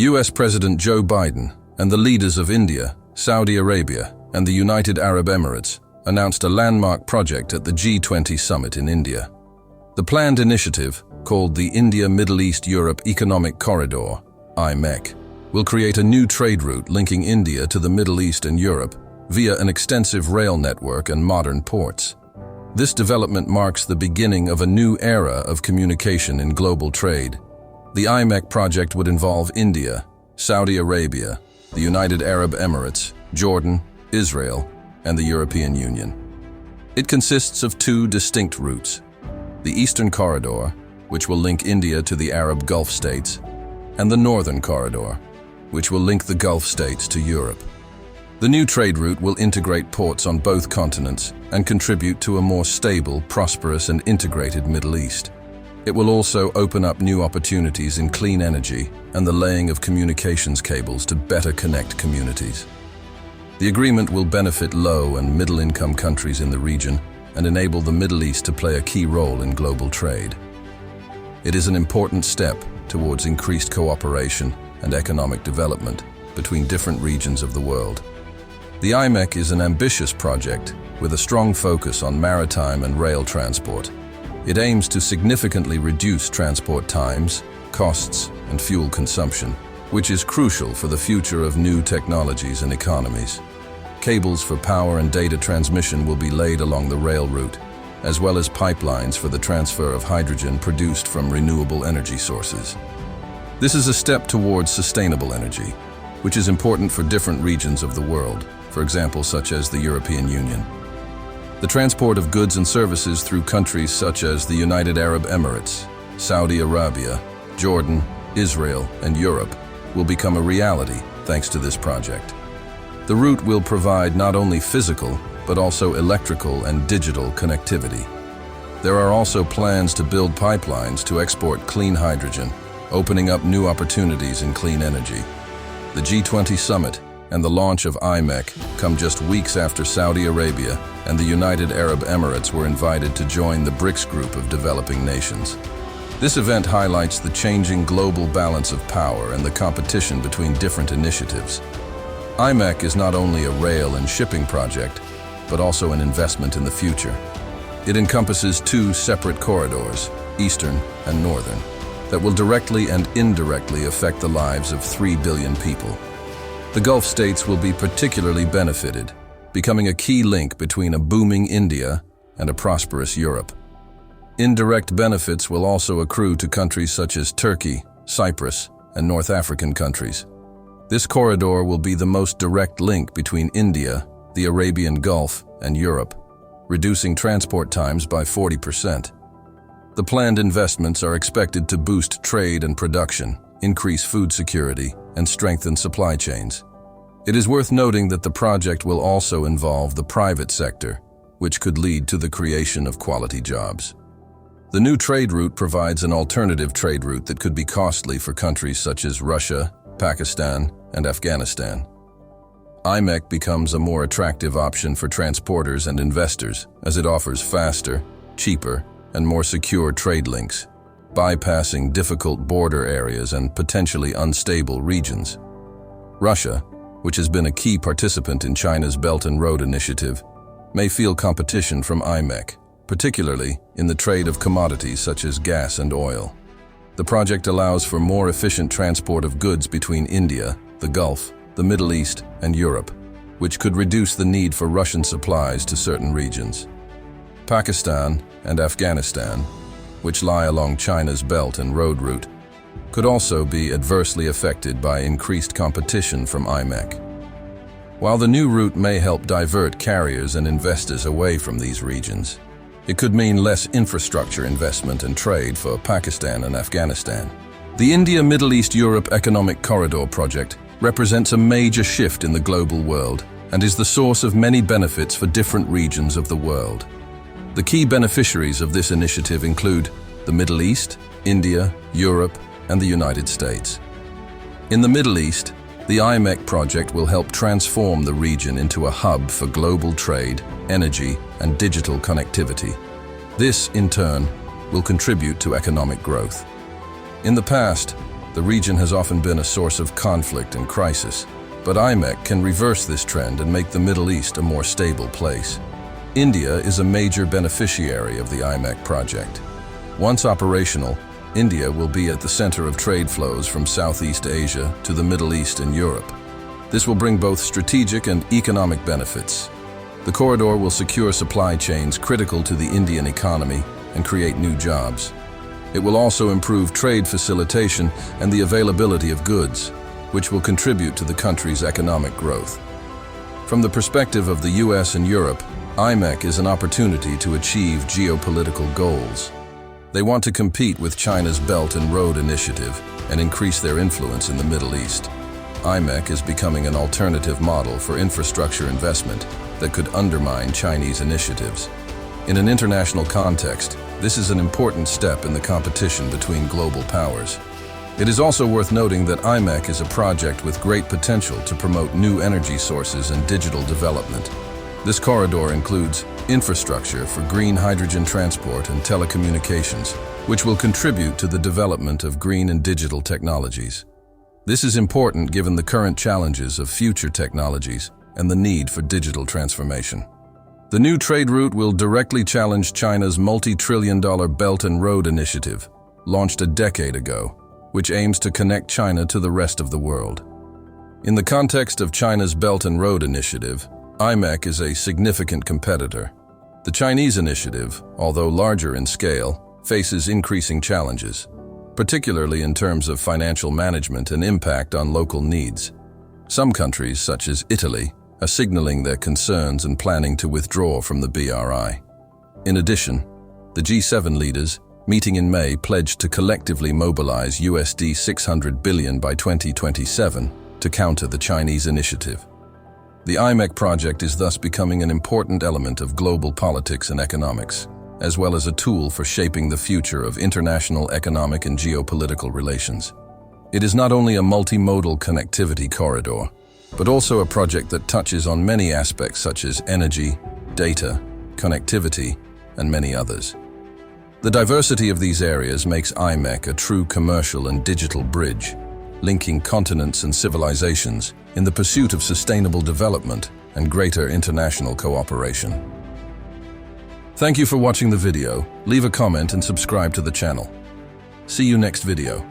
US President Joe Biden and the leaders of India, Saudi Arabia, and the United Arab Emirates announced a landmark project at the G20 summit in India. The planned initiative, called the India-Middle East-Europe Economic Corridor, IMEC, will create a new trade route linking India to the Middle East and Europe via an extensive rail network and modern ports. This development marks the beginning of a new era of communication in global trade. The IMEC project would involve India, Saudi Arabia, the United Arab Emirates, Jordan, Israel, and the European Union. It consists of two distinct routes: the Eastern Corridor, which will link India to the Arab Gulf states, and the Northern Corridor, which will link the Gulf states to Europe. The new trade route will integrate ports on both continents and contribute to a more stable, prosperous, and integrated Middle East. It will also open up new opportunities in clean energy and the laying of communications cables to better connect communities. The agreement will benefit low- and middle-income countries in the region and enable the Middle East to play a key role in global trade. It is an important step towards increased cooperation and economic development between different regions of the world. The IMEC is an ambitious project with a strong focus on maritime and rail transport. It aims to significantly reduce transport times, costs, and fuel consumption, which is crucial for the future of new technologies and economies. Cables for power and data transmission will be laid along the rail route, as well as pipelines for the transfer of hydrogen produced from renewable energy sources. This is a step towards sustainable energy, which is important for different regions of the world, for example, such as the European Union. The transport of goods and services through countries such as the United Arab Emirates, Saudi Arabia, Jordan, Israel, and Europe will become a reality thanks to this project. The route will provide not only physical, but also electrical and digital connectivity. There are also plans to build pipelines to export clean hydrogen, opening up new opportunities in clean energy. The G20 summit and the launch of IMEC come just weeks after Saudi Arabia and the United Arab Emirates were invited to join the BRICS group of developing nations. This event highlights the changing global balance of power and the competition between different initiatives. IMEC is not only a rail and shipping project, but also an investment in the future. It encompasses two separate corridors, Eastern and Northern, that will directly and indirectly affect the lives of 3 billion people. The Gulf states will be particularly benefited, becoming a key link between a booming India and a prosperous Europe. Indirect benefits will also accrue to countries such as Turkey, Cyprus, and North African countries. This corridor will be the most direct link between India, the Arabian Gulf, and Europe, reducing transport times by 40%. The planned investments are expected to boost trade and production, increase food security, and strengthen supply chains. It is worth noting that the project will also involve the private sector, which could lead to the creation of quality jobs. The new trade route provides an alternative trade route that could be costly for countries such as Russia, Pakistan, and Afghanistan. IMEC becomes a more attractive option for transporters and investors as it offers faster, cheaper, and more secure trade links, bypassing difficult border areas and potentially unstable regions. Russia, which has been a key participant in China's Belt and Road Initiative, may feel competition from IMEC, particularly in the trade of commodities such as gas and oil. The project allows for more efficient transport of goods between India, the Gulf, the Middle East, and Europe, which could reduce the need for Russian supplies to certain regions. Pakistan and Afghanistan, which lie along China's Belt and Road route, could also be adversely affected by increased competition from IMEC. While the new route may help divert carriers and investors away from these regions, it could mean less infrastructure investment and trade for Pakistan and Afghanistan. The India-Middle East-Europe Economic Corridor project represents a major shift in the global world and is the source of many benefits for different regions of the world. The key beneficiaries of this initiative include the Middle East, India, Europe, and the United States. In the Middle East, the IMEC project will help transform the region into a hub for global trade, energy, and digital connectivity. This, in turn, will contribute to economic growth. In the past, The region has often been a source of conflict and crisis, but IMEC can reverse this trend and make the Middle East a more stable place. India is a major beneficiary of the IMEC project. Once operational, India will be at the center of trade flows from Southeast Asia to the Middle East and Europe. This will bring both strategic and economic benefits. The corridor will secure supply chains critical to the Indian economy and create new jobs. It will also improve trade facilitation and the availability of goods, which will contribute to the country's economic growth. From the perspective of the US and Europe, IMEC is an opportunity to achieve geopolitical goals. They want to compete with China's Belt and Road Initiative and increase their influence in the Middle East. IMEC is becoming an alternative model for infrastructure investment that could undermine Chinese initiatives. In an international context, this is an important step in the competition between global powers. It is also worth noting that IMEC is a project with great potential to promote new energy sources and digital development. This corridor includes infrastructure for green hydrogen transport and telecommunications, which will contribute to the development of green and digital technologies. This is important given the current challenges of future technologies and the need for digital transformation. The new trade route will directly challenge China's multi-trillion-dollar Belt and Road Initiative, launched a decade ago, which aims to connect China to the rest of the world. In the context of China's Belt and Road Initiative, IMEC is a significant competitor. The Chinese initiative, although larger in scale, faces increasing challenges, particularly in terms of financial management and impact on local needs. Some countries, such as Italy, are signaling their concerns and planning to withdraw from the BRI. In addition, the G7 leaders, meeting in May, pledged to collectively mobilize USD 600 billion by 2027 to counter the Chinese initiative. The IMEC project is thus becoming an important element of global politics and economics, as well as a tool for shaping the future of international economic and geopolitical relations. It is not only a multimodal connectivity corridor, but also a project that touches on many aspects such as energy, data, connectivity, and many others. The diversity of these areas makes IMEC a true commercial and digital bridge, linking continents and civilizations in the pursuit of sustainable development and greater international cooperation. Thank you for watching the video. Leave a comment and subscribe to the channel. See you next video.